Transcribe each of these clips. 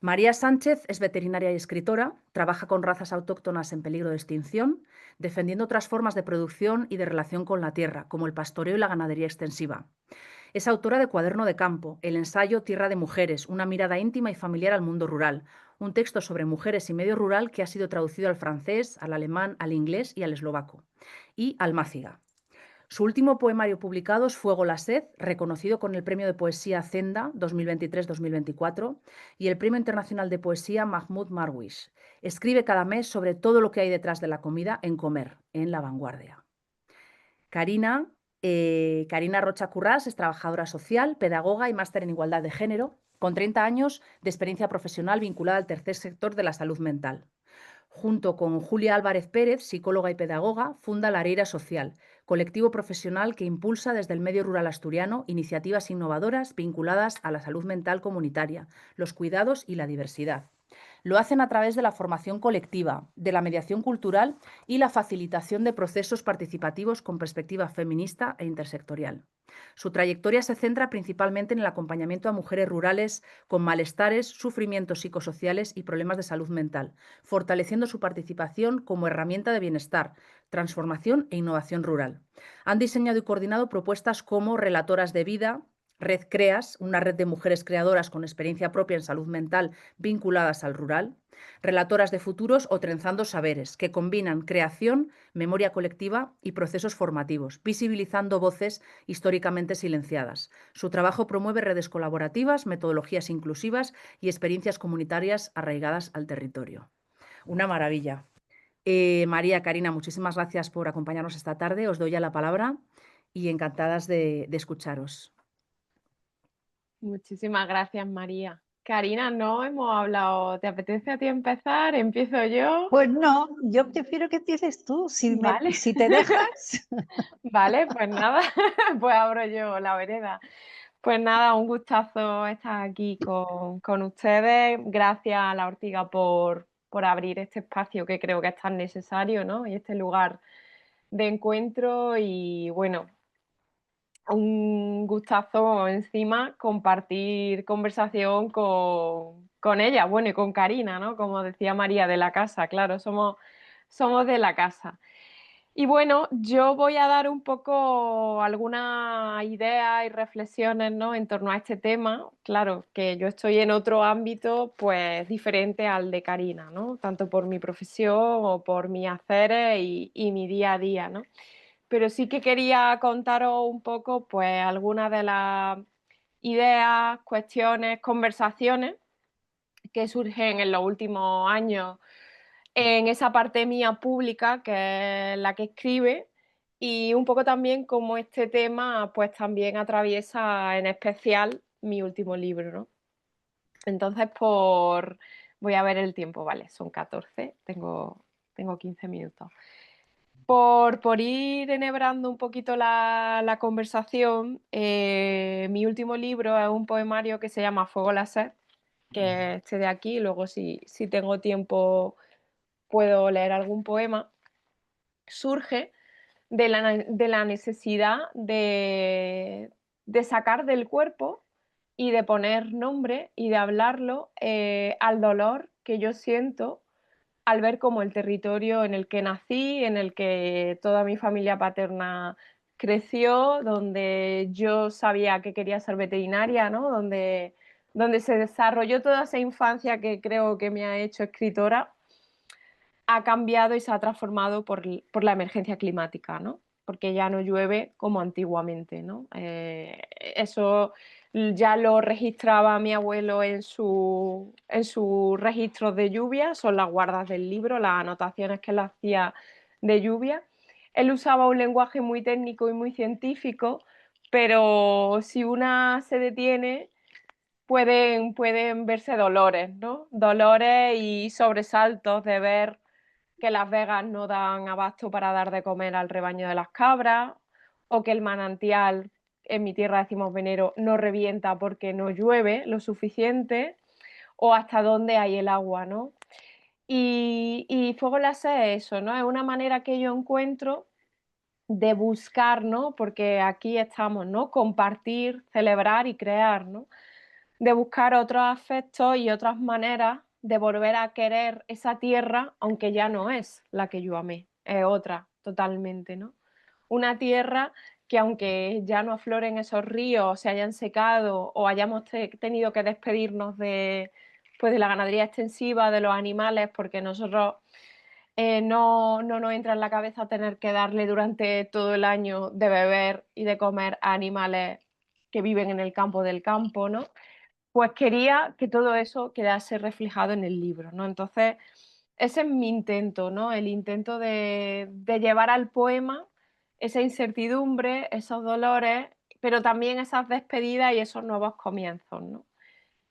María Sánchez es veterinaria y escritora, trabaja con razas autóctonas en peligro de extinción, defendiendo otras formas de producción y de relación con la tierra, como el pastoreo y la ganadería extensiva. Es autora de Cuaderno de Campo, el ensayo Tierra de Mujeres, una mirada íntima y familiar al mundo rural, un texto sobre mujeres y medio rural que ha sido traducido al francés, al alemán, al inglés y al eslovaco, y al máciga. Su último poemario publicado es Fuego la sed, reconocido con el Premio de Poesía Zenda 2023-2024 y el Premio Internacional de Poesía Mahmoud Marwish. Escribe cada mes sobre todo lo que hay detrás de la comida en Comer, en La Vanguardia. Karina, Karina Rocha Currás es trabajadora social, pedagoga y máster en igualdad de género, con 30 años de experiencia profesional vinculada al tercer sector de la salud mental. Junto con Julia Álvarez Pérez, psicóloga y pedagoga, funda La Areira Social, colectivo profesional que impulsa desde el medio rural asturiano iniciativas innovadoras vinculadas a la salud mental comunitaria, los cuidados y la diversidad. Lo hacen a través de la formación colectiva, de la mediación cultural y la facilitación de procesos participativos con perspectiva feminista e intersectorial. Su trayectoria se centra principalmente en el acompañamiento a mujeres rurales con malestares, sufrimientos psicosociales y problemas de salud mental, fortaleciendo su participación como herramienta de bienestar, transformación e innovación rural. Han diseñado y coordinado propuestas como Relatoras de Vida, Red CREAS, una red de mujeres creadoras con experiencia propia en salud mental vinculadas al rural, Relatoras de Futuros o Trenzando Saberes, que combinan creación, memoria colectiva y procesos formativos, visibilizando voces históricamente silenciadas. Su trabajo promueve redes colaborativas, metodologías inclusivas y experiencias comunitarias arraigadas al territorio. Una maravilla. María, Karina, muchísimas gracias por acompañarnos esta tarde. Os doy ya la palabra y encantadas de escucharos. Muchísimas gracias, María. Karina, no hemos hablado. ¿Te apetece a ti empezar? ¿Empiezo yo? Pues no, yo prefiero que empieces tú, Vale, si te dejas. vale, pues nada, pues abro yo la vereda. Pues nada, un gustazo estar aquí con ustedes. Gracias a la Ortiga por abrir este espacio que creo que es tan necesario, ¿no? Y este lugar de encuentro y bueno, un gustazo encima compartir conversación con ella, bueno, y con Karina, ¿no? Como decía María, de la casa, claro, somos de la casa. Y bueno, yo voy a dar un poco algunas ideas y reflexiones, ¿no? En torno a este tema. Claro, que yo estoy en otro ámbito, pues diferente al de Karina, ¿no? Tanto por mi profesión o por mis haceres y mi día a día, ¿no? Pero sí que quería contaros un poco, pues, algunas de las ideas, cuestiones, conversaciones que surgen en los últimos años en esa parte mía pública, que es la que escribe, y un poco también cómo este tema, pues, también atraviesa en especial mi último libro, ¿no? Entonces, voy a ver el tiempo, vale, son 14, tengo 15 minutos. Por ir enhebrando un poquito la conversación, mi último libro es un poemario que se llama Fuego la sed, que es este de aquí, luego si tengo tiempo puedo leer algún poema. Surge de la necesidad de sacar del cuerpo y de poner nombre y de hablarlo, al dolor que yo siento al ver cómo el territorio en el que nací, en el que toda mi familia paterna creció, donde yo sabía que quería ser veterinaria, ¿no? Donde se desarrolló toda esa infancia que creo que me ha hecho escritora, ha cambiado y se ha transformado por la emergencia climática, ¿no? Porque ya no llueve como antiguamente, ¿no? Eso ya lo registraba mi abuelo en sus registros de lluvia, son las guardas del libro, las anotaciones que él hacía de lluvia. Él usaba un lenguaje muy técnico y muy científico, pero si una se detiene, pueden verse dolores, ¿no? Dolores y sobresaltos de ver que las vegas no dan abasto para dar de comer al rebaño de las cabras, o que el manantial, en mi tierra decimos venero, no revienta porque no llueve lo suficiente, o hasta dónde hay el agua, ¿no? Y fuego láser es eso, ¿no? Es una manera que yo encuentro de buscar, ¿no? Porque aquí estamos, ¿no? Compartir, celebrar y crear, ¿no? de buscar otros aspectos y otras maneras de volver a querer esa tierra, aunque ya no es la que yo amé, es otra totalmente, ¿no? Una tierra que aunque ya no afloren esos ríos, se hayan secado o hayamos tenido que despedirnos de, pues, de la ganadería extensiva, de los animales, porque nosotros no nos entra en la cabeza tener que darle durante todo el año de beber y de comer a animales que viven en el campo del campo, ¿no? Pues quería que todo eso quedase reflejado en el libro, ¿no? Entonces, ese es mi intento, ¿no? El intento de llevar al poema esa incertidumbre, esos dolores, pero también esas despedidas y esos nuevos comienzos, ¿no?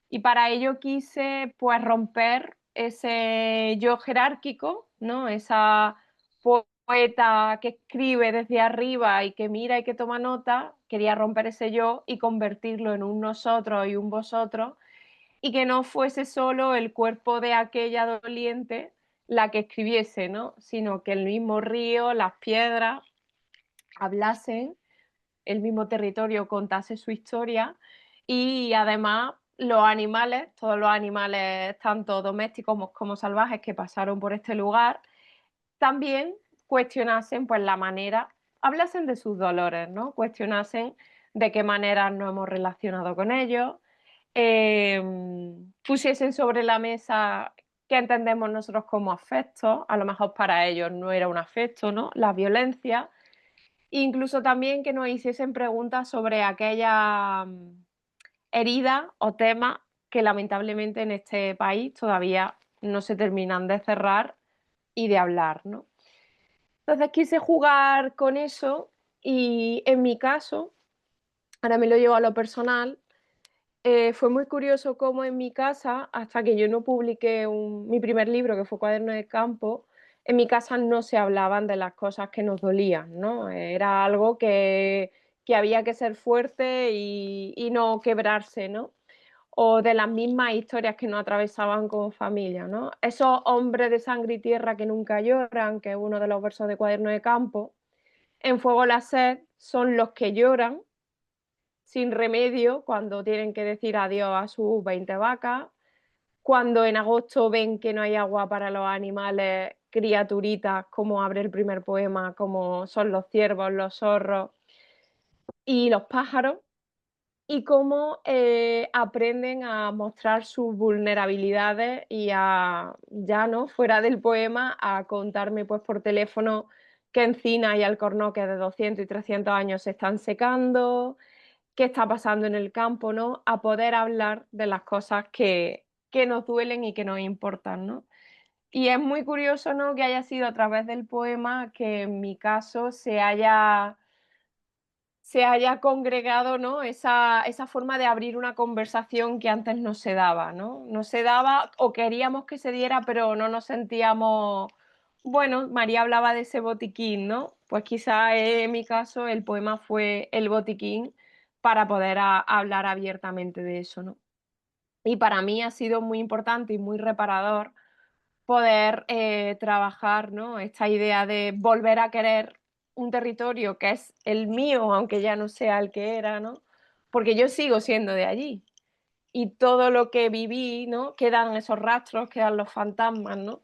Y para ello quise, pues, romper ese yo jerárquico, ¿no? Esa poeta que escribe desde arriba y que mira y que toma nota, quería romper ese yo y convertirlo en un nosotros y un vosotros, y que no fuese solo el cuerpo de aquella doliente la que escribiese, ¿no? Sino que el mismo río, las piedras hablasen, el mismo territorio contase su historia y además los animales, todos los animales tanto domésticos como salvajes que pasaron por este lugar, también cuestionasen pues la manera, hablasen de sus dolores, ¿no? Cuestionasen de qué manera nos hemos relacionado con ellos, pusiesen sobre la mesa qué entendemos nosotros como afecto, a lo mejor para ellos no era un afecto, ¿no? La violencia, incluso también que nos hiciesen preguntas sobre aquellas heridas o temas que lamentablemente en este país todavía no se terminan de cerrar y de hablar, ¿no? Entonces quise jugar con eso y en mi caso, ahora me lo llevo a lo personal, fue muy curioso cómo en mi casa, hasta que yo no publiqué mi primer libro, que fue Cuaderno de Campo, en mi casa no se hablaban de las cosas que nos dolían, ¿no? Era algo que había que ser fuerte y no quebrarse, ¿no? O de las mismas historias que nos atravesaban como familia, ¿no? Esos hombres de sangre y tierra que nunca lloran, que es uno de los versos de Cuaderno de Campo, en Fuego la sed son los que lloran sin remedio cuando tienen que decir adiós a sus 20 vacas, cuando en agosto ven que no hay agua para los animales, criaturitas, como abre el primer poema, como son los ciervos, los zorros y los pájaros, y cómo aprenden a mostrar sus vulnerabilidades y a, ya no, fuera del poema, a contarme pues por teléfono que encinas y alcornoques de 200 y 300 años se están secando, qué está pasando en el campo, ¿no? A poder hablar de las cosas que nos duelen y que nos importan, ¿no? Y es muy curioso, ¿no?, que haya sido a través del poema que en mi caso se haya congregado, ¿no?, esa forma de abrir una conversación que antes no se daba, ¿no? No se daba o queríamos que se diera, pero no nos sentíamos, bueno, María hablaba de ese botiquín, ¿no? Pues quizá en mi caso el poema fue el botiquín para poder hablar abiertamente de eso, ¿no? Y para mí ha sido muy importante y muy reparador poder trabajar, ¿no?, esta idea de volver a querer un territorio que es el mío, aunque ya no sea el que era, ¿no? Porque yo sigo siendo de allí. Y todo lo que viví, ¿no? Quedan esos rastros, quedan los fantasmas, ¿no?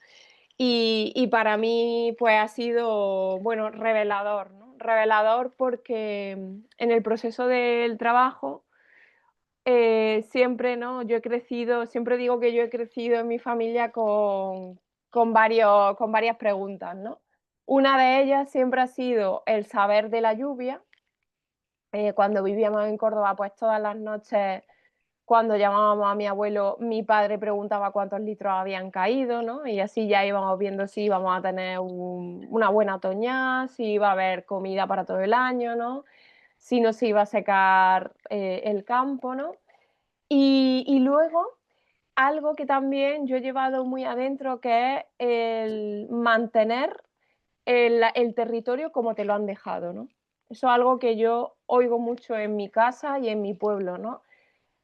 Y para mí, pues ha sido, bueno, revelador, ¿no? Revelador porque en el proceso del trabajo siempre, ¿no? Yo he crecido, siempre digo que yo he crecido en mi familia con varias preguntas, ¿no? Una de ellas siempre ha sido el saber de la lluvia. Cuando vivíamos en Córdoba, pues todas las noches, cuando llamábamos a mi abuelo, mi padre preguntaba cuántos litros habían caído, ¿no? Y así ya íbamos viendo si íbamos a tener una buena otoñada, si iba a haber comida para todo el año, ¿no? Si no se iba a secar el campo, ¿no? Y luego, algo que también yo he llevado muy adentro, que es el mantener el territorio como te lo han dejado, ¿no? Eso es algo que yo oigo mucho en mi casa y en mi pueblo, ¿no?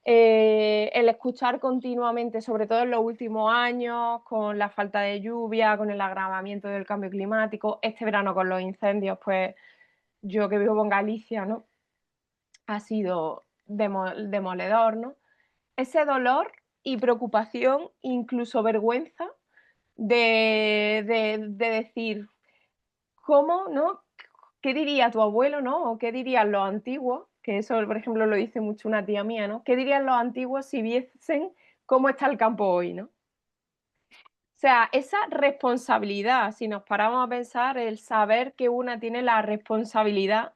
El escuchar continuamente, sobre todo en los últimos años, con la falta de lluvia, con el agravamiento del cambio climático, este verano con los incendios, pues yo que vivo en Galicia, ¿no? Ha sido demoledor, ¿no? ese dolor y preocupación, incluso vergüenza, de decir, ¿cómo, no? ¿Qué diría tu abuelo, no? O qué dirían los antiguos, que eso, por ejemplo, lo dice mucho una tía mía, ¿no? ¿Qué dirían los antiguos si viesen cómo está el campo hoy, no? O sea, esa responsabilidad, si nos paramos a pensar, el saber que una tiene la responsabilidad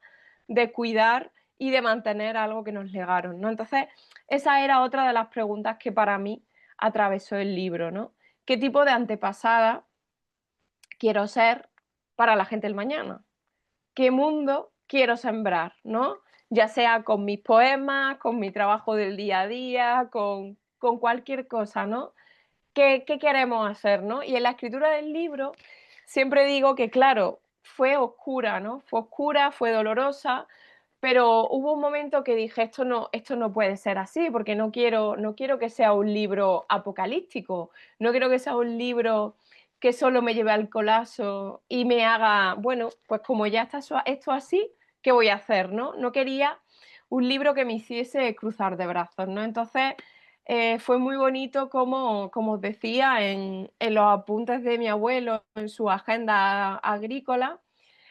de cuidar y de mantener algo que nos legaron, ¿no? Entonces, esa era otra de las preguntas que para mí atravesó el libro, ¿no? ¿Qué tipo de antepasada quiero ser para la gente del mañana? ¿Qué mundo quiero sembrar, ¿no? Ya sea con mis poemas, con mi trabajo del día a día, con cualquier cosa, ¿no? ¿Qué queremos hacer, no? Y en la escritura del libro siempre digo que, claro, fue oscura, ¿no? Fue oscura, fue dolorosa, pero hubo un momento que dije, esto no puede ser así, porque no quiero que sea un libro apocalíptico, no quiero que sea un libro que solo me lleve al colapso y me haga, bueno, pues como ya está esto así, ¿qué voy a hacer, no? No quería un libro que me hiciese cruzar de brazos, ¿no? Entonces, fue muy bonito como os decía, en los apuntes de mi abuelo, en su agenda agrícola,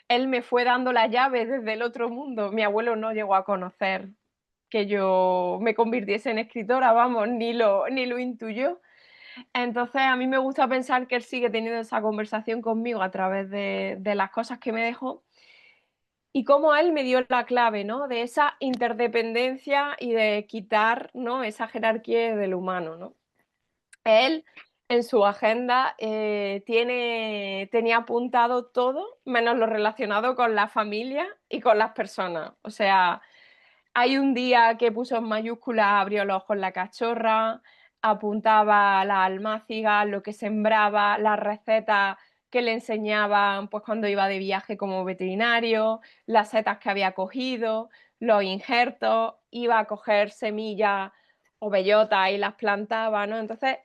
él me fue dando la llave desde el otro mundo. Mi abuelo no llegó a conocer que yo me convirtiese en escritora, vamos, ni lo intuyó. Entonces, a mí me gusta pensar que él sigue teniendo esa conversación conmigo a través de las cosas que me dejó y cómo él me dio la clave, ¿no? De esa interdependencia y de quitar, ¿no? Esa jerarquía del humano, ¿no? Él en su agenda tenía apuntado todo menos lo relacionado con la familia y con las personas. O sea, hay un día que puso en mayúsculas, abrió los ojos la cachorra, apuntaba las almácigas, lo que sembraba, las recetas que le enseñaban pues, cuando iba de viaje como veterinario, las setas que había cogido, los injertos, iba a coger semillas o bellotas y las plantaba, ¿no? Entonces,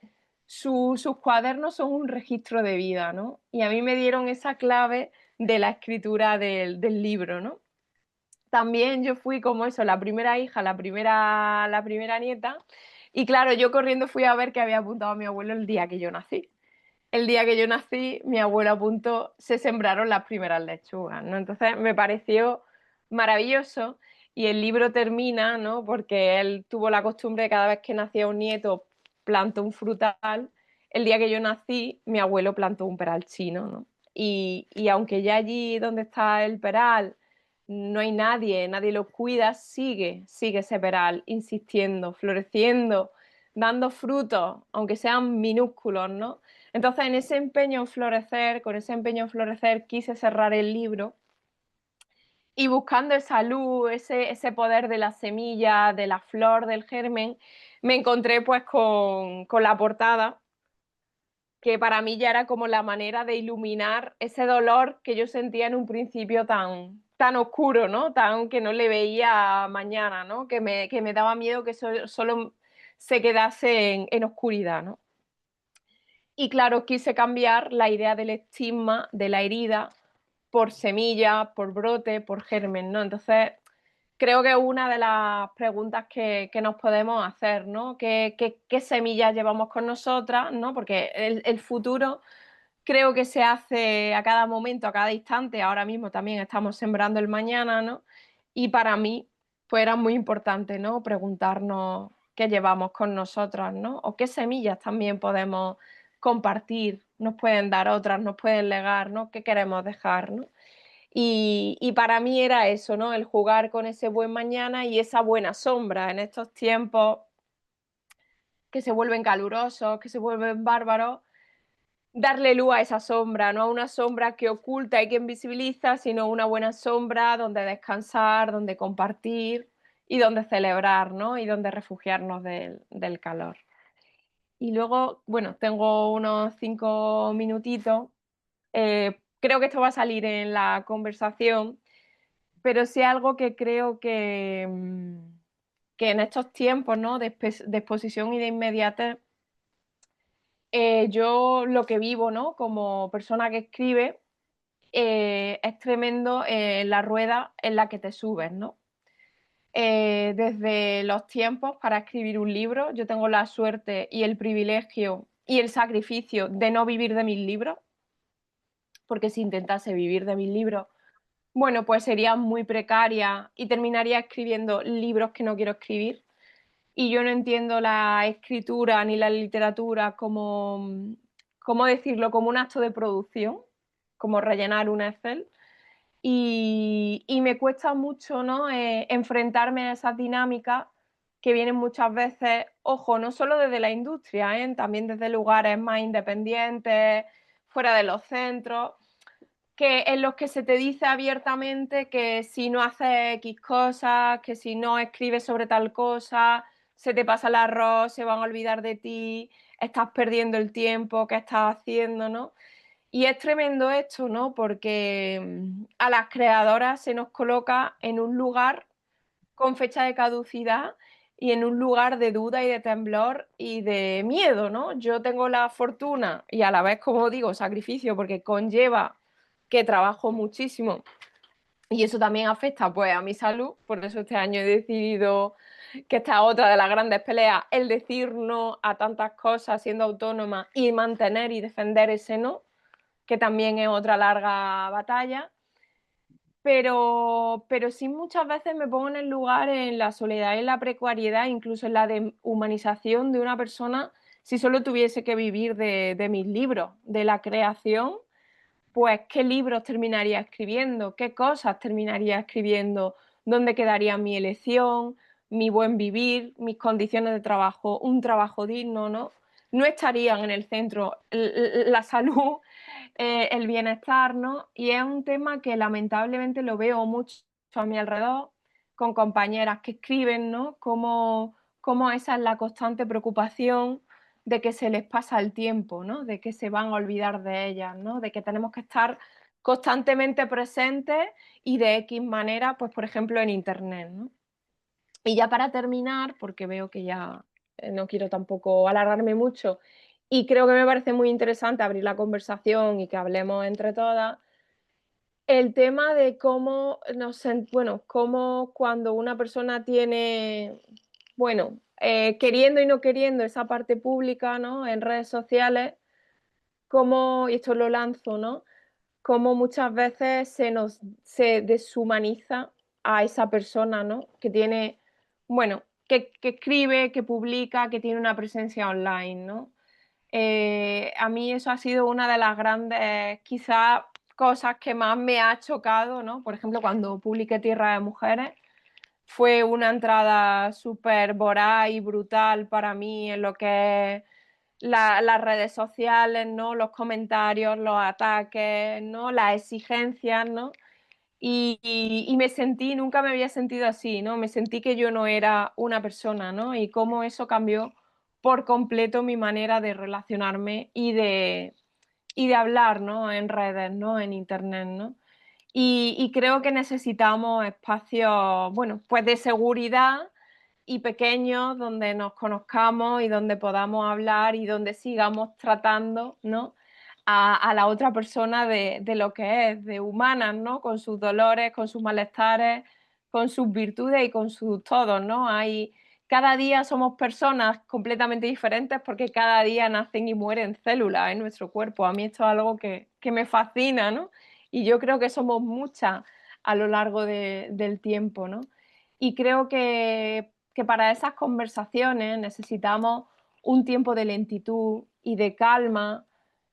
sus cuadernos son un registro de vida, ¿no? Y a mí me dieron esa clave de la escritura del libro, ¿no? También yo fui como eso, la primera hija, la primera nieta, y claro, yo corriendo fui a ver que había apuntado a mi abuelo el día que yo nací. El día que yo nací, mi abuelo apuntó, se sembraron las primeras lechugas, ¿no? Entonces me pareció maravilloso y el libro termina, ¿no? Porque él tuvo la costumbre de cada vez que nacía un nieto, plantó un frutal. El día que yo nací, mi abuelo plantó un peral chino, ¿no? Y aunque ya allí donde está el peral no hay nadie, nadie lo cuida, sigue ese peral insistiendo, floreciendo, dando frutos, aunque sean minúsculos, ¿no? Entonces, en ese empeño en florecer, con ese empeño en florecer, quise cerrar el libro y buscando esa luz, ese poder de la semilla, de la flor, del germen, me encontré pues con la portada, que para mí ya era como la manera de iluminar ese dolor que yo sentía en un principio tan oscuro, ¿no? Tan que no le veía mañana, ¿no? Que me daba miedo que solo se quedase en oscuridad, ¿no? Y claro, quise cambiar la idea del estigma, de la herida, por semilla, por brote, por germen, ¿no? Entonces, creo que es una de las preguntas que nos podemos hacer, ¿no? ¿Qué semillas llevamos con nosotras, ¿no? Porque el futuro creo que se hace a cada momento, a cada instante. Ahora mismo también estamos sembrando el mañana, ¿no? Y para mí, pues era muy importante, ¿no? Preguntarnos qué llevamos con nosotras, ¿no? O qué semillas también podemos compartir, nos pueden dar otras, nos pueden legar, ¿no? ¿Qué queremos dejar, ¿no? Y para mí era eso, ¿no? El jugar con ese buen mañana y esa buena sombra en estos tiempos que se vuelven calurosos, que se vuelven bárbaros, darle luz a esa sombra, no a una sombra que oculta y que invisibiliza, sino una buena sombra donde descansar, donde compartir y donde celebrar, ¿no? Y donde refugiarnos del calor. Y luego, bueno, tengo unos 5 minutitos. Creo que esto va a salir en la conversación, pero sí algo que creo que en estos tiempos, ¿no? De exposición y de inmediatez, yo lo que vivo, ¿no? Como persona que escribe, es tremendo la rueda en la que te subes, ¿no? desde los tiempos para escribir un libro. Yo tengo la suerte y el privilegio y el sacrificio de no vivir de mis libros, porque si intentase vivir de mis libros, bueno, pues sería muy precaria y terminaría escribiendo libros que no quiero escribir. Y yo no entiendo la escritura ni la literatura como, ¿cómo decirlo?, como un acto de producción, como rellenar un Excel. Y me cuesta mucho, ¿no?, enfrentarme a esas dinámicas que vienen muchas veces, ojo, no solo desde la industria, también desde lugares más independientes, fuera de los centros, que en los que se te dice abiertamente que si no haces X cosas, que si no escribes sobre tal cosa, se te pasa el arroz, se van a olvidar de ti, estás perdiendo el tiempo, ¿qué estás haciendo?, ¿no? Y es tremendo esto, ¿no? Porque a las creadoras se nos coloca en un lugar con fecha de caducidad y en un lugar de duda y de temblor y de miedo, ¿no? Yo tengo la fortuna y a la vez, como digo, sacrificio, porque conlleva que trabajo muchísimo y eso también afecta pues a mi salud. Por eso este año he decidido, que esta es otra de las grandes peleas, el decir no a tantas cosas siendo autónoma y mantener y defender ese no, que también es otra larga batalla. Pero sí, muchas veces me pongo en el lugar, en la soledad y en la precariedad, incluso en la deshumanización de una persona, si solo tuviese que vivir de mis libros, de la creación, pues qué libros terminaría escribiendo, qué cosas terminaría escribiendo, dónde quedaría mi elección, mi buen vivir, mis condiciones de trabajo, un trabajo digno, ¿no? No estarían en el centro la salud, el bienestar, ¿no? Y es un tema que lamentablemente lo veo mucho a mi alrededor, con compañeras que escriben, ¿no? Cómo esa es la constante preocupación de que se les pasa el tiempo, ¿no? De que se van a olvidar de ellas, ¿no? De que tenemos que estar constantemente presentes y de X manera, pues por ejemplo en internet, ¿no? Y ya para terminar, porque veo que ya no quiero tampoco alargarme mucho y creo que me parece muy interesante abrir la conversación y que hablemos entre todas, el tema de cómo bueno, cómo cuando una persona tiene, bueno, queriendo y no queriendo esa parte pública, ¿no?, en redes sociales, cómo, y esto lo lanzo, ¿no?, cómo muchas veces se deshumaniza a esa persona, ¿no?, que tiene, bueno, que escribe, que publica, que tiene una presencia online, ¿no? A mí eso ha sido una de las grandes, quizás, cosas que más me ha chocado, ¿no? Por ejemplo, cuando publiqué Tierra de Mujeres, fue una entrada súper voraz y brutal para mí en lo que es las redes sociales, ¿no?, los comentarios, los ataques, ¿no?, las exigencias, ¿no? Y me sentí, nunca me había sentido así, ¿no? Me sentí que yo no era una persona, ¿no? Y cómo eso cambió por completo mi manera de relacionarme y de hablar, ¿no?, en redes, ¿no?, en internet, ¿no? Y creo que necesitamos espacios, bueno, pues de seguridad y pequeños donde nos conozcamos y donde podamos hablar y donde sigamos tratando, ¿no?, a la otra persona de lo que es, de humanas, ¿no?, con sus dolores, con sus malestares, con sus virtudes y con sus todos, ¿no? Cada día somos personas completamente diferentes porque cada día nacen y mueren células en nuestro cuerpo. A mí esto es algo que me fascina, ¿no? Y yo creo que somos muchas a lo largo del tiempo, ¿no? Y creo que para esas conversaciones necesitamos un tiempo de lentitud y de calma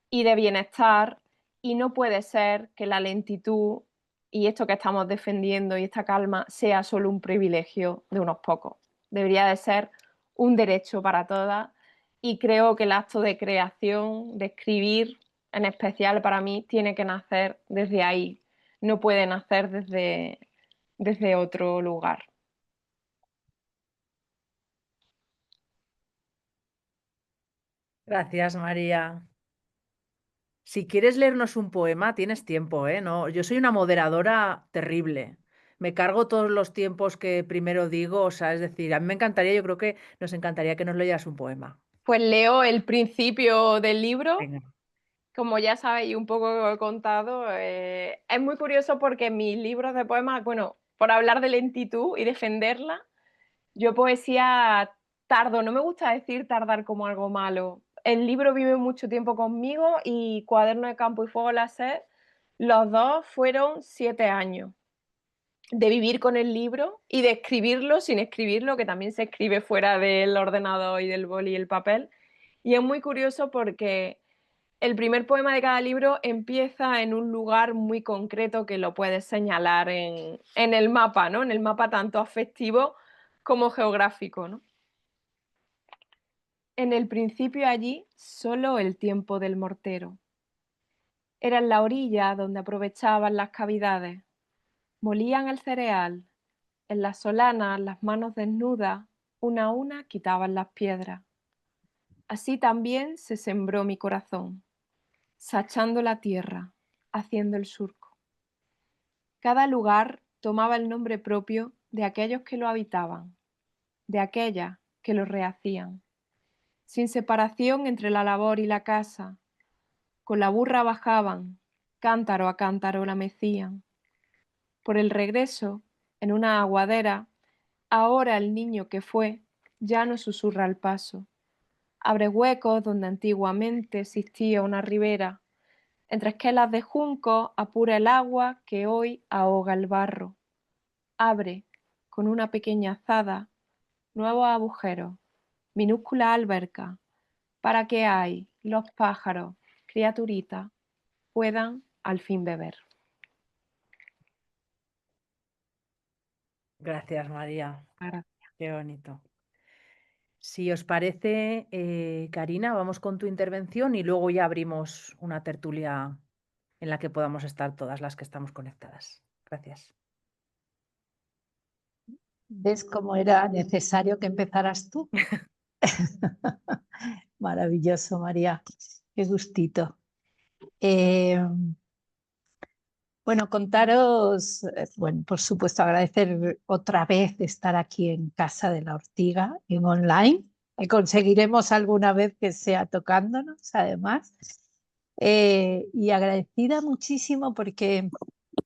y de bienestar, y no puede ser que la lentitud y esto que estamos defendiendo y esta calma sea solo un privilegio de unos pocos. Debería de ser un derecho para todas, y creo que el acto de creación, de escribir en especial para mí, tiene que nacer desde ahí, no puede nacer desde otro lugar. Gracias, María. Si quieres leernos un poema, tienes tiempo, ¿eh? No, yo soy una moderadora terrible. Me cargo todos los tiempos que primero digo, o sea, es decir, a mí me encantaría, yo creo que nos encantaría que nos leyeras un poema. Pues leo el principio del libro. Venga. Como ya sabéis, un poco he contado, es muy curioso porque mis libros de poemas, bueno, por hablar de lentitud y defenderla, yo poesía tardo, no me gusta decir tardar como algo malo. El libro vive mucho tiempo conmigo y Cuaderno de campo y fuego láser, los dos fueron 7 años de vivir con el libro y de escribirlo sin escribirlo, que también se escribe fuera del ordenador y del boli y el papel. Y es muy curioso porque el primer poema de cada libro empieza en un lugar muy concreto que lo puedes señalar en el mapa, ¿no? En el mapa tanto afectivo como geográfico, ¿no? En el principio allí solo el tiempo del mortero. Era en la orilla donde aprovechaban las cavidades. Molían el cereal. En las solanas, las manos desnudas, una a una quitaban las piedras. Así también se sembró mi corazón, sachando la tierra, haciendo el surco. Cada lugar tomaba el nombre propio de aquellos que lo habitaban, de aquellas que lo rehacían, sin separación entre la labor y la casa. Con la burra bajaban, cántaro a cántaro la mecían. Por el regreso, en una aguadera, ahora el niño que fue ya no susurra al paso. Abre huecos donde antiguamente existía una ribera. Entre esquelas de junco apura el agua que hoy ahoga el barro. Abre, con una pequeña azada, nuevos agujeros, minúscula alberca, para que hay los pájaros, criaturitas, puedan al fin beber. Gracias, María. Gracias. Qué bonito. Si os parece, Karina, vamos con tu intervención y luego ya abrimos una tertulia en la que podamos estar todas las que estamos conectadas. Gracias. ¿Ves cómo era necesario que empezaras tú? Maravilloso, María. Qué gustito. Bueno, contaros, bueno, por supuesto, agradecer otra vez estar aquí en Casa de la Ortiga, en online, que conseguiremos alguna vez que sea tocándonos, además. Y agradecida muchísimo porque,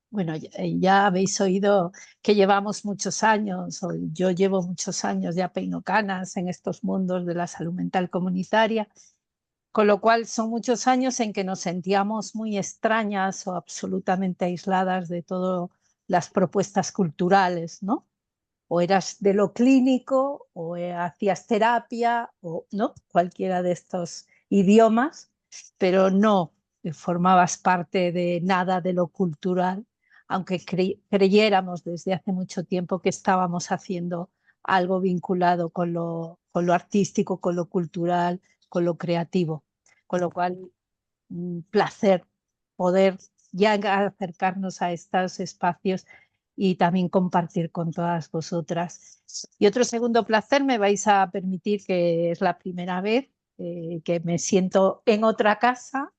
bueno, ya habéis oído que llevamos muchos años, o yo llevo muchos años ya peino canas en estos mundos de la salud mental comunitaria. Con lo cual son muchos años en que nos sentíamos muy extrañas o absolutamente aisladas de todas las propuestas culturales, ¿no? O eras de lo clínico, o hacías terapia, o no, cualquiera de estos idiomas, pero no formabas parte de nada de lo cultural, aunque creyéramos desde hace mucho tiempo que estábamos haciendo algo vinculado con lo artístico, con lo cultural, con lo creativo. Con lo cual, un placer poder ya acercarnos a estos espacios y también compartir con todas vosotras. Y otro segundo placer, me vais a permitir, que es la primera vez que me siento en otra casa,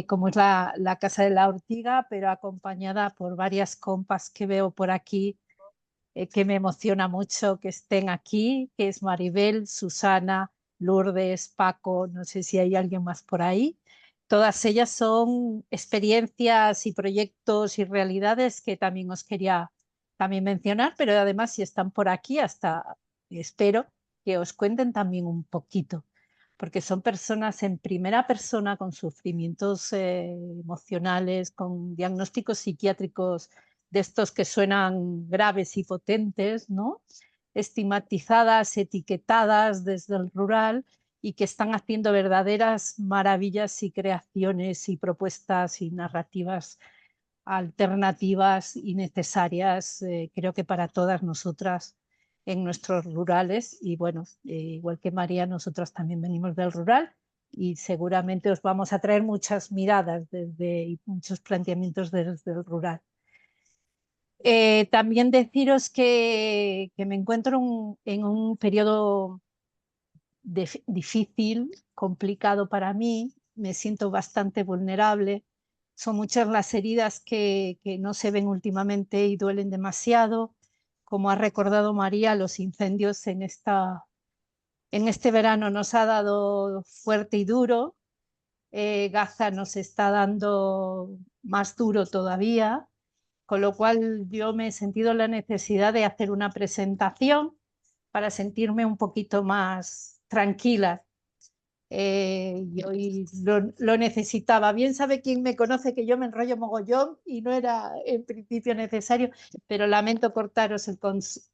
como es la Casa de la Ortiga, pero acompañada por varias compas que veo por aquí, que me emociona mucho que estén aquí, que es Maribel, Susana, Lourdes, Paco, no sé si hay alguien más por ahí. Todas ellas son experiencias y proyectos y realidades que también os quería también mencionar, pero además si están por aquí, hasta espero que os cuenten también un poquito, porque son personas en primera persona con sufrimientos emocionales, con diagnósticos psiquiátricos de estos que suenan graves y potentes, ¿no? Estigmatizadas, etiquetadas desde el rural y que están haciendo verdaderas maravillas y creaciones y propuestas y narrativas alternativas y necesarias, creo que para todas nosotras en nuestros rurales. Y bueno, igual que María, nosotras también venimos del rural y seguramente os vamos a traer muchas miradas y muchos planteamientos desde el rural. También deciros que me encuentro en un periodo difícil, complicado para mí, me siento bastante vulnerable, son muchas las heridas que no se ven últimamente y duelen demasiado. Como ha recordado María, los incendios en este verano nos ha dado fuerte y duro, Gaza nos está dando más duro todavía. con lo cual yo me he sentido la necesidad de hacer una presentación para sentirme un poquito más tranquila. Y hoy lo necesitaba. Bien sabe quien me conoce que yo me enrollo mogollón y no era en principio necesario, pero lamento cortaros el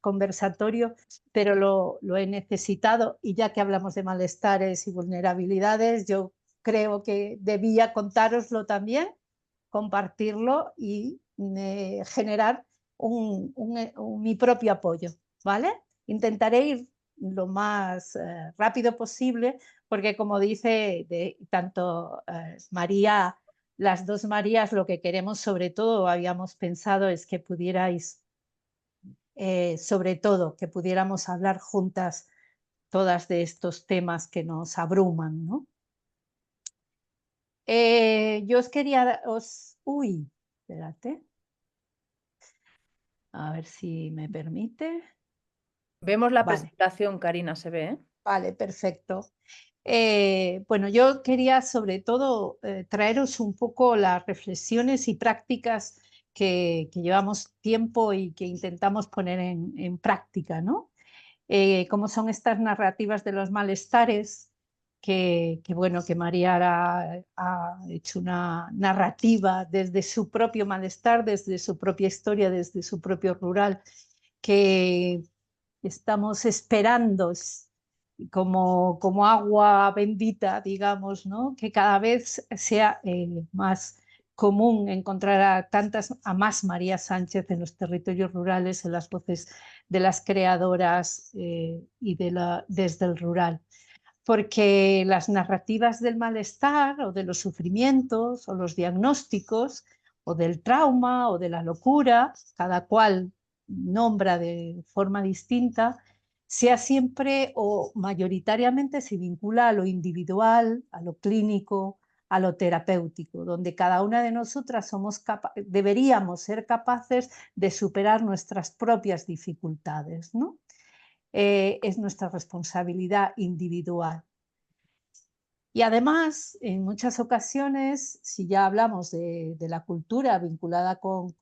conversatorio, pero lo he necesitado, y ya que hablamos de malestares y vulnerabilidades, yo creo que debía contároslo también, compartirlo y generar mi propio apoyo, ¿vale? Intentaré ir lo más rápido posible, porque como dice tanto María, las dos Marías, lo que queremos sobre todo, habíamos pensado, es que pudierais, sobre todo, que pudiéramos hablar juntas todas de estos temas que nos abruman, ¿no? Yo os quería, uy, espérate, a ver si me permite. Vemos la Vale. presentación, Karina, se ve, ¿eh? Vale, perfecto. Bueno, yo quería sobre todo traeros un poco las reflexiones y prácticas que llevamos tiempo y que intentamos poner en práctica, ¿no? Cómo son estas narrativas de los malestares, bueno, que María ha hecho una narrativa desde su propio malestar, desde su propia historia, desde su propio rural, que estamos esperando como agua bendita, digamos, ¿no? Que cada vez sea más común encontrar a más María Sánchez en los territorios rurales, en las voces de las creadoras y desde el rural. Porque las narrativas del malestar o de los sufrimientos o los diagnósticos o del trauma o de la locura, cada cual nombra de forma distinta, sea siempre o mayoritariamente se vincula a lo individual, a lo clínico, a lo terapéutico, donde cada una de nosotras deberíamos ser capaces de superar nuestras propias dificultades, ¿no? Es nuestra responsabilidad individual. Y además, en muchas ocasiones, si ya hablamos de la cultura vinculada con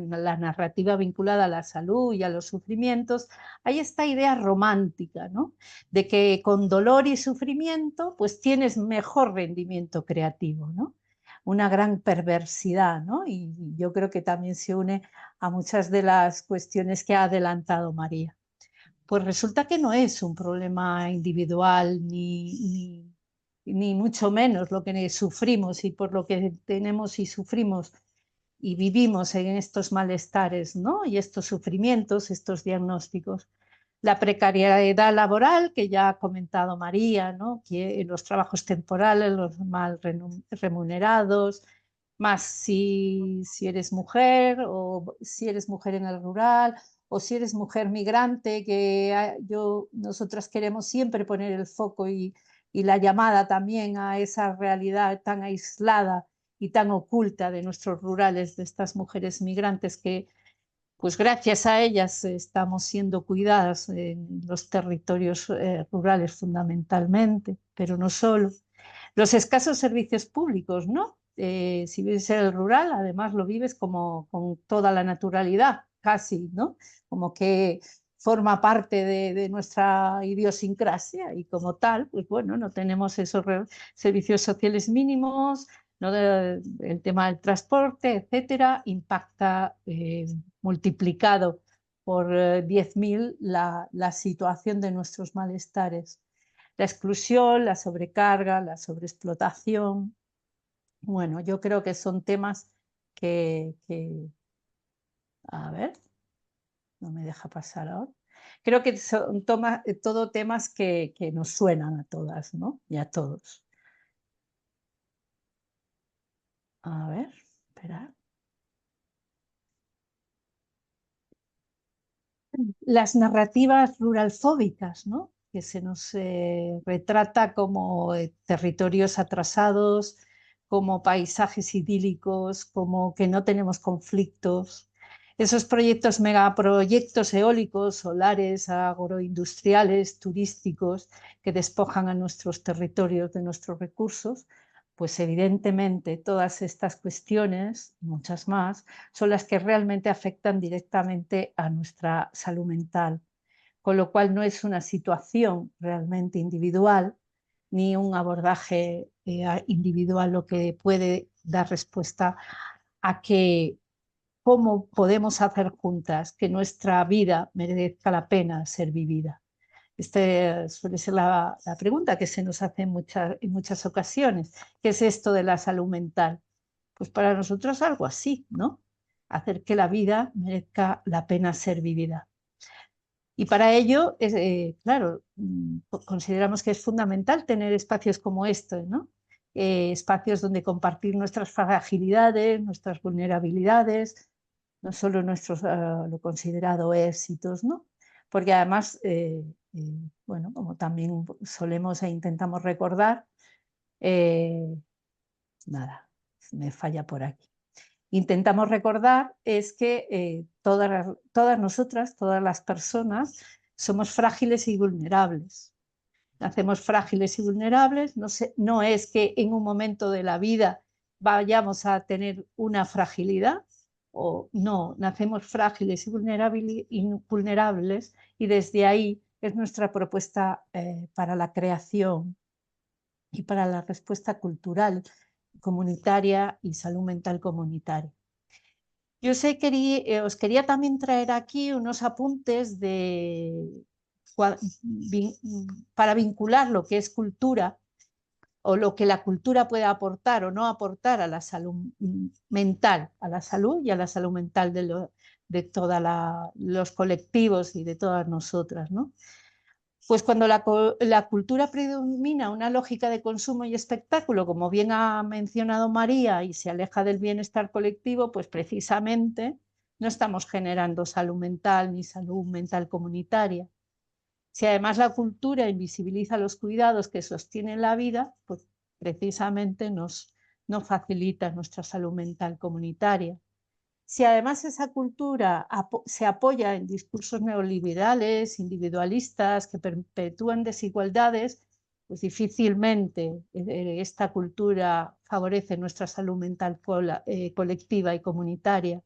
la narrativa vinculada a la salud y a los sufrimientos, hay esta idea romántica, ¿no? De que con dolor y sufrimiento pues tienes mejor rendimiento creativo, ¿no? Una gran perversidad, ¿no? Y yo creo que también se une a muchas de las cuestiones que ha adelantado María. Pues resulta que no es un problema individual ni mucho menos lo que sufrimos y por lo que tenemos y sufrimos y vivimos en estos malestares, ¿no? Y estos sufrimientos, estos diagnósticos. La precariedad laboral, que ya ha comentado María, ¿no? Que los trabajos temporales, los mal remunerados, más si eres mujer o si eres mujer en el rural o si eres mujer migrante, que nosotras queremos siempre poner el foco y la llamada también a esa realidad tan aislada y tan oculta de nuestros rurales, de estas mujeres migrantes que, pues gracias a ellas estamos siendo cuidadas en los territorios rurales fundamentalmente, pero no solo. Los escasos servicios públicos, ¿no? Si vives en el rural, además lo vives como con toda la naturalidad, casi, ¿no? Como que forma parte de nuestra idiosincrasia y como tal, pues bueno, no tenemos esos servicios sociales mínimos, ¿no? El tema del transporte, etcétera, impacta multiplicado por 10.000 la situación de nuestros malestares. La exclusión, la sobrecarga, la sobreexplotación. Bueno, yo creo que son temas que a ver, no me deja pasar ahora. Creo que son todo temas que nos suenan a todas, ¿no? Y a todos. A ver, espera. Las narrativas ruralfóbicas, ¿no? Que se nos retrata como territorios atrasados, como paisajes idílicos, como que no tenemos conflictos. Esos megaproyectos eólicos, solares, agroindustriales, turísticos, que despojan a nuestros territorios de nuestros recursos, pues evidentemente todas estas cuestiones, y muchas más, son las que realmente afectan directamente a nuestra salud mental, con lo cual no es una situación realmente individual ni un abordaje individual lo que puede dar respuesta a que cómo podemos hacer juntas que nuestra vida merezca la pena ser vivida. Esta suele ser la pregunta que se nos hace en muchas ocasiones. ¿Qué es esto de la salud mental? Pues para nosotros algo así, ¿no? Hacer que la vida merezca la pena ser vivida. Y para ello, claro, consideramos que es fundamental tener espacios como este, ¿no? Espacios donde compartir nuestras fragilidades, nuestras vulnerabilidades, no solo nuestros, lo considerado éxitos, ¿no? Porque además, bueno, como también solemos e intentamos recordar, nada, me falla por aquí. Intentamos recordar es que todas nosotras, todas las personas, somos frágiles y vulnerables. Nacemos frágiles y vulnerables, no es que en un momento de la vida vayamos a tener una fragilidad, o no, nacemos frágiles y vulnerables y desde ahí es nuestra propuesta para la creación y para la respuesta cultural, comunitaria y salud mental comunitaria. Yo os quería también traer aquí unos apuntes para vincular lo que es cultura o lo que la cultura puede aportar o no aportar a la salud mental, a la salud y a la salud mental de todos los colectivos y de todas nosotras, ¿no? Pues cuando la cultura predomina una lógica de consumo y espectáculo, como bien ha mencionado María, y se aleja del bienestar colectivo, pues precisamente no estamos generando salud mental ni salud mental comunitaria. Si además la cultura invisibiliza los cuidados que sostienen la vida, pues precisamente no facilita nuestra salud mental comunitaria. Si además esa cultura se apoya en discursos neoliberales, individualistas, que perpetúan desigualdades, pues difícilmente esta cultura favorece nuestra salud mental colectiva y comunitaria.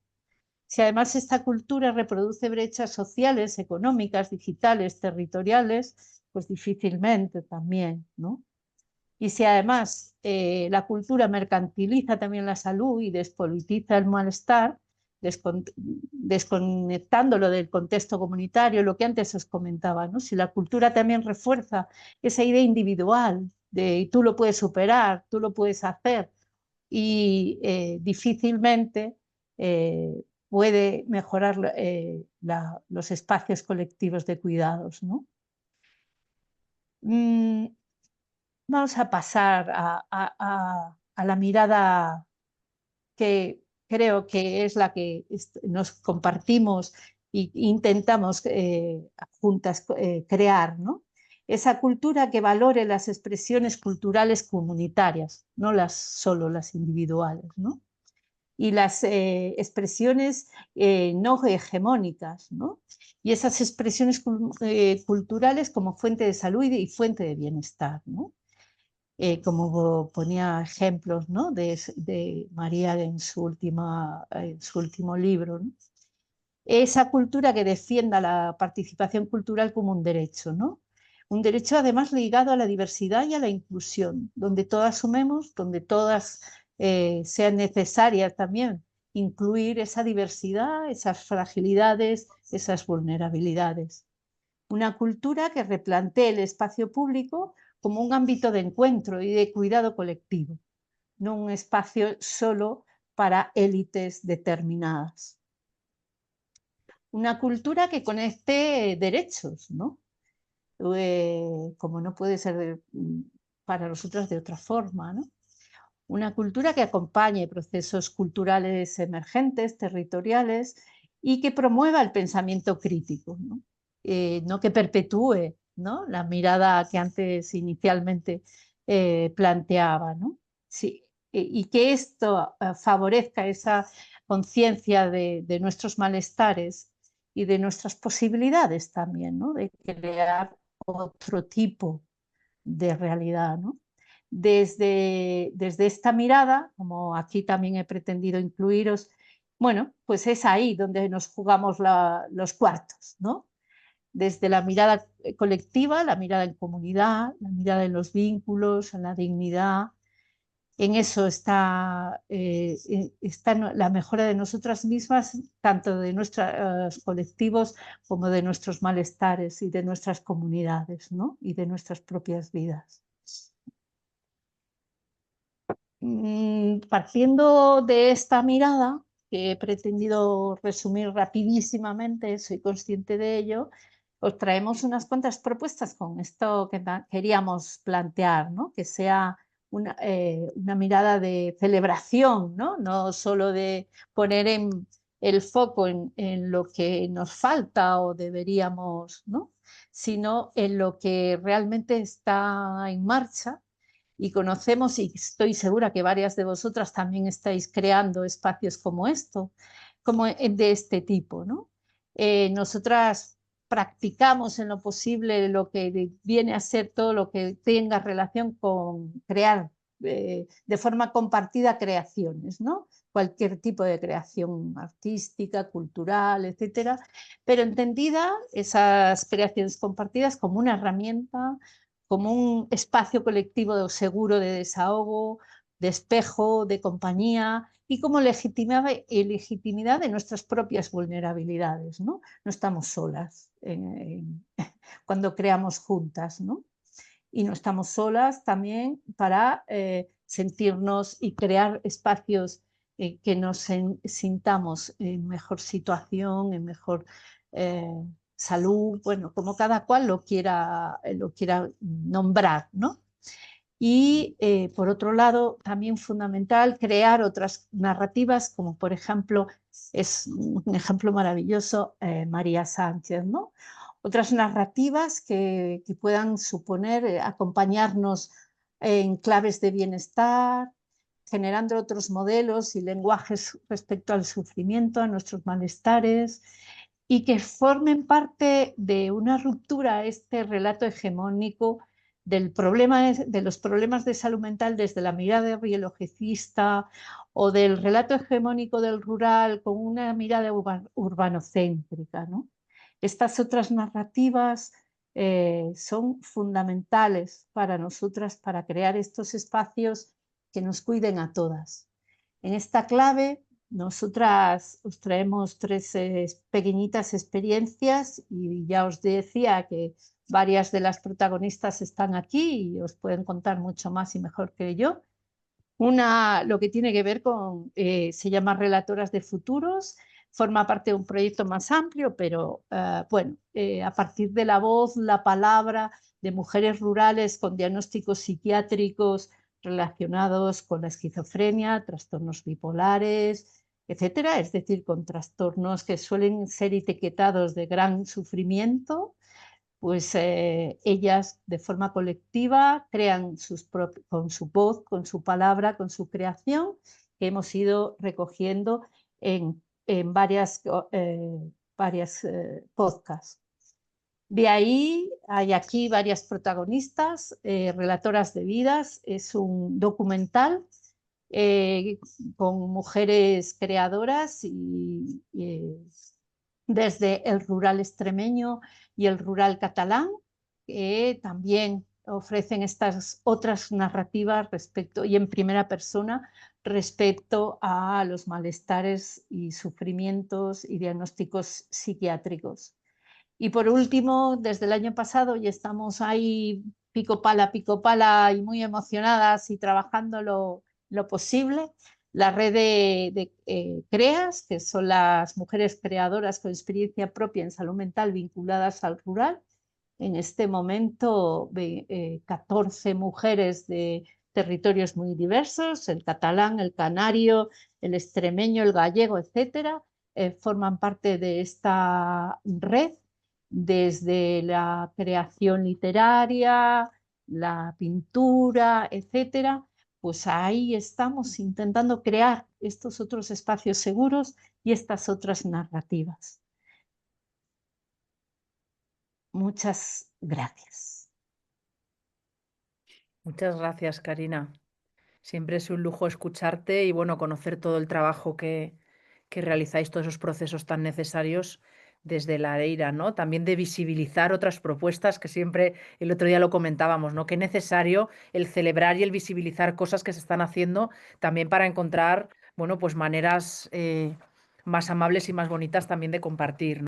Si además esta cultura reproduce brechas sociales, económicas, digitales, territoriales, pues difícilmente también, ¿no? Y si además la cultura mercantiliza también la salud y despolitiza el malestar, desconectándolo del contexto comunitario, lo que antes os comentaba, ¿no? Si la cultura también refuerza esa idea individual de tú lo puedes superar, tú lo puedes hacer, y difícilmente puede mejorar los espacios colectivos de cuidados, ¿no? Vamos a pasar a la mirada que creo que es la que nos compartimos e intentamos juntas crear, ¿no? Esa cultura que valore las expresiones culturales comunitarias, no solo las individuales, ¿no? Y las expresiones no hegemónicas, ¿no? Y esas expresiones culturales como fuente de salud y fuente de bienestar, ¿no? Como ponía ejemplos, ¿no? de María en su último libro, ¿no? Esa cultura que defienda la participación cultural como un derecho, ¿no? Un derecho además ligado a la diversidad y a la inclusión, donde todas sumemos, donde todas sean necesarias también incluir esa diversidad, esas fragilidades, esas vulnerabilidades. Una cultura que replantee el espacio público como un ámbito de encuentro y de cuidado colectivo, no un espacio solo para élites determinadas. Una cultura que conecte derechos, ¿no? Como no puede ser para nosotros de otra forma, ¿no? Una cultura que acompañe procesos culturales emergentes, territoriales, y que promueva el pensamiento crítico, ¿no? No que perpetúe, ¿no? La mirada que antes inicialmente planteaba, ¿no? Sí, y que esto favorezca esa conciencia de nuestros malestares y de nuestras posibilidades también, ¿no? De crear otro tipo de realidad, ¿no? desde esta mirada, como aquí también he pretendido incluiros, bueno, pues es ahí donde nos jugamos los cuartos, ¿no? Desde la mirada colectiva, la mirada en comunidad, la mirada en los vínculos, en la dignidad. En eso está la mejora de nosotras mismas, tanto de nuestros colectivos como de nuestros malestares y de nuestras comunidades, ¿no? Y de nuestras propias vidas. Partiendo de esta mirada, que he pretendido resumir rapidísimamente, soy consciente de ello, os traemos unas cuantas propuestas con esto que queríamos plantear, ¿no? Que sea una mirada de celebración, ¿no? No solo de poner el foco en lo que nos falta o deberíamos, ¿no? Sino en lo que realmente está en marcha. Y conocemos, y estoy segura que varias de vosotras también estáis creando espacios como esto, como de este tipo, ¿no? Nosotras practicamos en lo posible lo que viene a ser todo lo que tenga relación con crear de forma compartida creaciones, ¿no? Cualquier tipo de creación artística, cultural, etcétera, pero entendida esas creaciones compartidas como una herramienta, como un espacio colectivo seguro de desahogo, de espejo, de compañía y como legitimidad de nuestras propias vulnerabilidades, ¿no? No estamos solas cuando creamos juntas, ¿no? Y no estamos solas también para sentirnos y crear espacios que nos sintamos en mejor situación, en mejor salud, bueno, como cada cual lo quiera nombrar, ¿no? Y por otro lado, también fundamental crear otras narrativas, como por ejemplo, es un ejemplo maravilloso, María Sánchez, ¿no? Otras narrativas que puedan suponer acompañarnos en claves de bienestar, generando otros modelos y lenguajes respecto al sufrimiento, a nuestros malestares, y que formen parte de una ruptura, este relato hegemónico de los problemas de salud mental desde la mirada biologicista o del relato hegemónico del rural con una mirada urbanocéntrica, ¿no? Estas otras narrativas son fundamentales para nosotras para crear estos espacios que nos cuiden a todas. En esta clave, nosotras os traemos tres pequeñitas experiencias y ya os decía que varias de las protagonistas están aquí y os pueden contar mucho más y mejor que yo. Una, lo que tiene que ver con, se llama Relatoras de Futuros, forma parte de un proyecto más amplio, pero bueno, a partir de la voz, la palabra de mujeres rurales con diagnósticos psiquiátricos relacionados con la esquizofrenia, trastornos bipolares, etcétera, es decir, con trastornos que suelen ser etiquetados de gran sufrimiento, pues ellas de forma colectiva crean con su voz, con su palabra, con su creación, que hemos ido recogiendo en varias podcasts. De ahí hay aquí varias protagonistas, relatoras de vidas, es un documental con mujeres creadoras y desde el rural extremeño y el rural catalán, que también ofrecen estas otras narrativas respecto y en primera persona respecto a los malestares y sufrimientos y diagnósticos psiquiátricos. Y por último, desde el año pasado ya estamos ahí pico pala y muy emocionadas y trabajando lo posible. La red de CREAS, que son las mujeres creadoras con experiencia propia en salud mental vinculadas al rural. En este momento, 14 mujeres de territorios muy diversos, el catalán, el canario, el extremeño, el gallego, etcétera, forman parte de esta red desde la creación literaria, la pintura, etcétera. Pues ahí estamos intentando crear estos otros espacios seguros y estas otras narrativas. Muchas gracias. Muchas gracias, Karina. Siempre es un lujo escucharte y bueno, conocer todo el trabajo que realizáis, todos esos procesos tan necesarios desde la EIRA, ¿no? También de visibilizar otras propuestas que siempre, el otro día lo comentábamos, ¿no? Qué necesario el celebrar y el visibilizar cosas que se están haciendo también para encontrar, bueno, pues maneras más amables y más bonitas también de compartir, ¿no?